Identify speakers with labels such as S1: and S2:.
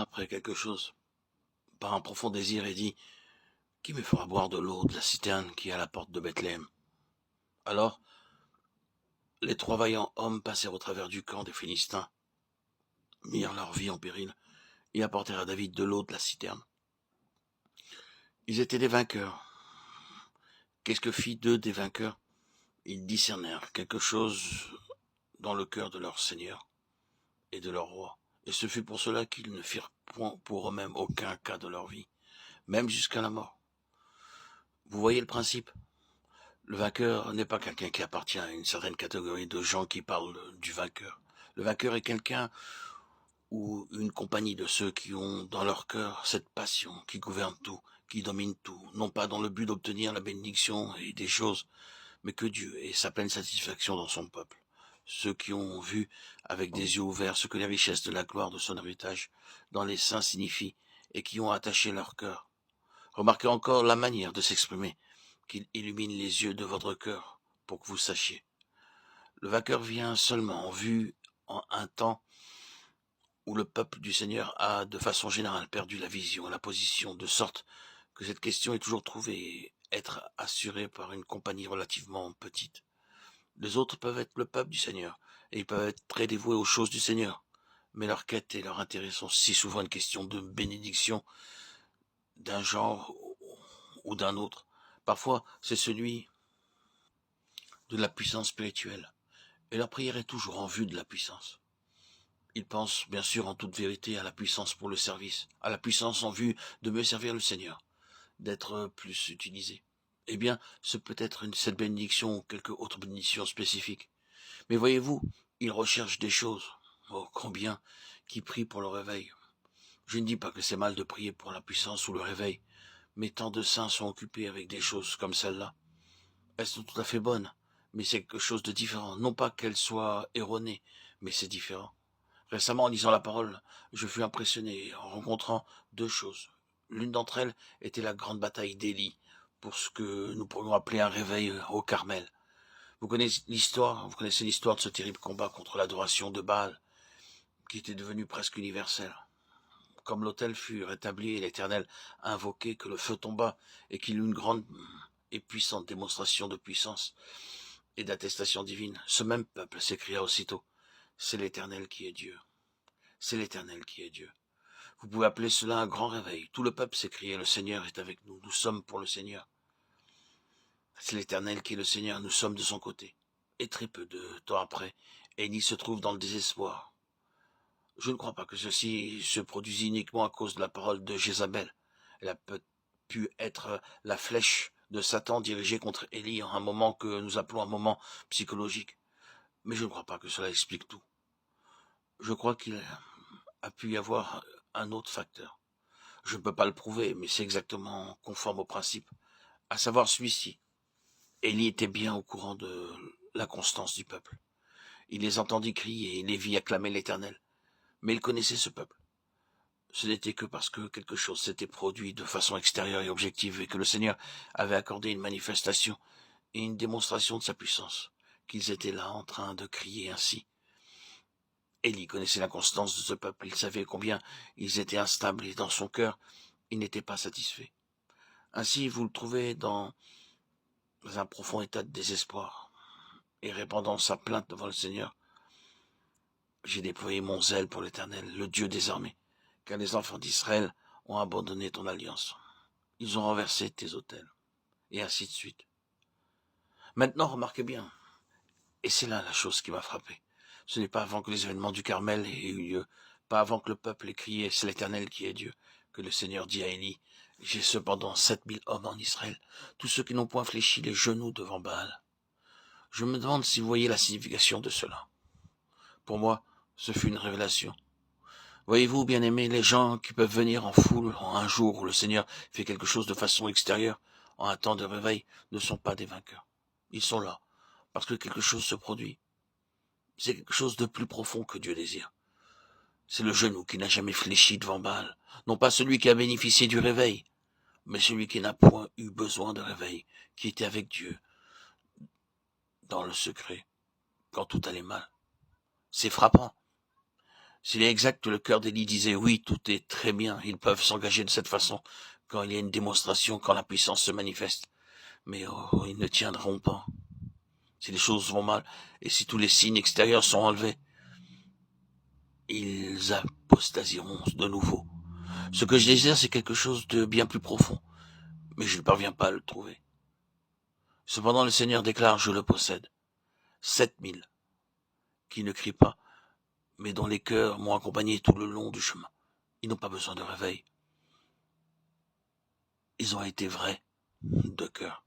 S1: après quelque chose, par un profond désir, et dit: Qui me fera boire de l'eau de la citerne qui est à la porte de Bethléem? Alors les 3 vaillants hommes passèrent au travers du camp des Philistins, mirent leur vie en péril, et apportèrent à David de l'eau de la citerne. Ils étaient des vainqueurs. Qu'est-ce que fit d'eux des vainqueurs? Ils discernèrent quelque chose dans le cœur de leur Seigneur et de leur roi. Et ce fut pour cela qu'ils ne firent point pour eux-mêmes aucun cas de leur vie, même jusqu'à la mort. Vous voyez le principe? Le vainqueur n'est pas quelqu'un qui appartient à une certaine catégorie de gens qui parlent du vainqueur. Le vainqueur est quelqu'un ou une compagnie de ceux qui ont dans leur cœur cette passion qui gouverne tout, qui domine tout, non pas dans le but d'obtenir la bénédiction et des choses, mais que Dieu ait sa pleine satisfaction dans son peuple. Ceux qui ont vu avec des yeux ouverts ce que les richesses de la gloire de son héritage dans les saints signifient et qui ont attaché leur cœur. Remarquez encore la manière de s'exprimer, qu'il illumine les yeux de votre cœur pour que vous sachiez. Le vainqueur vient seulement en vue en un temps où le peuple du Seigneur a, de façon générale, perdu la vision et la position, de sorte que cette question est toujours trouvée être assurée par une compagnie relativement petite. Les autres peuvent être le peuple du Seigneur, et ils peuvent être très dévoués aux choses du Seigneur, mais leur quête et leur intérêt sont si souvent une question de bénédiction d'un genre ou d'un autre. Parfois, c'est celui de la puissance spirituelle, et leur prière est toujours en vue de la puissance. Ils pensent bien sûr en toute vérité à la puissance pour le service, à la puissance en vue de mieux servir le Seigneur, d'être plus utilisé. Eh bien, ce peut être cette bénédiction ou quelque autre bénédiction spécifique. Mais voyez-vous, ils recherchent des choses, oh combien, qui prient pour le réveil. Je ne dis pas que c'est mal de prier pour la puissance ou le réveil, mais tant de saints sont occupés avec des choses comme celle-là. Elles sont tout à fait bonnes, mais c'est quelque chose de différent. Non pas qu'elles soient erronées, mais c'est différent. Récemment, en lisant la parole, je fus impressionné en rencontrant deux choses. L'une d'entre elles était la grande bataille d'Élie, pour ce que nous pourrions appeler un réveil au Carmel. Vous connaissez l'histoire de ce terrible combat contre l'adoration de Baal, qui était devenu presque universel. Comme l'autel fut rétabli et l'Éternel invoqué, que le feu tomba et qu'il eut une grande et puissante démonstration de puissance et d'attestation divine, ce même peuple s'écria aussitôt: c'est l'Éternel qui est Dieu. C'est l'Éternel qui est Dieu. Vous pouvez appeler cela un grand réveil. Tout le peuple s'écriait: le Seigneur est avec nous, nous sommes pour le Seigneur. C'est l'Éternel qui est le Seigneur, nous sommes de son côté. Et très peu de temps après, Élie se trouve dans le désespoir. Je ne crois pas que ceci se produisit uniquement à cause de la parole de Jézabel. Elle a pu être la flèche de Satan dirigée contre Élie en un moment que nous appelons un moment psychologique. Mais je ne crois pas que cela explique tout. Je crois qu'il a pu y avoir un autre facteur. Je ne peux pas le prouver, mais c'est exactement conforme au principe, à savoir celui-ci. Élie était bien au courant de l'inconstance du peuple. Il les entendit crier et les vit acclamer l'Éternel. Mais il connaissait ce peuple. Ce n'était que parce que quelque chose s'était produit de façon extérieure et objective et que le Seigneur avait accordé une manifestation et une démonstration de sa puissance, qu'ils étaient là en train de crier ainsi. Élie connaissait l'inconstance de ce peuple, il savait combien ils étaient instables et dans son cœur, il n'était pas satisfait. Ainsi, vous le trouvez dans un profond état de désespoir et répandant sa plainte devant le Seigneur. J'ai déployé mon zèle pour l'Éternel, le Dieu des armées, car les enfants d'Israël ont abandonné ton alliance. Ils ont renversé tes autels, et ainsi de suite. Maintenant, remarquez bien, et c'est là la chose qui m'a frappé. Ce n'est pas avant que les événements du Carmel aient eu lieu, pas avant que le peuple ait crié « c'est l'Éternel qui est Dieu », que le Seigneur dit à Élie: « J'ai cependant 7000 hommes en Israël, tous ceux qui n'ont point fléchi les genoux devant Baal. » Je me demande si vous voyez la signification de cela. Pour moi, ce fut une révélation. Voyez-vous, bien-aimés, les gens qui peuvent venir en foule en un jour où le Seigneur fait quelque chose de façon extérieure, en un temps de réveil, ne sont pas des vainqueurs. Ils sont là, parce que quelque chose se produit. C'est quelque chose de plus profond que Dieu désire. C'est le genou qui n'a jamais fléchi devant Baal, non pas celui qui a bénéficié du réveil, mais celui qui n'a point eu besoin de réveil, qui était avec Dieu, dans le secret, quand tout allait mal. C'est frappant. S'il est exact que le cœur d'Élie disait oui, tout est très bien, ils peuvent s'engager de cette façon quand il y a une démonstration, quand la puissance se manifeste. Mais ils ne tiendront pas. Si les choses vont mal, et si tous les signes extérieurs sont enlevés, ils apostasieront de nouveau. Ce que je désire, c'est quelque chose de bien plus profond, mais je ne parviens pas à le trouver. Cependant, le Seigneur déclare, je le possède. 7000, qui ne crient pas, mais dont les cœurs m'ont accompagné tout le long du chemin. Ils n'ont pas besoin de réveil. Ils ont été vrais de cœur.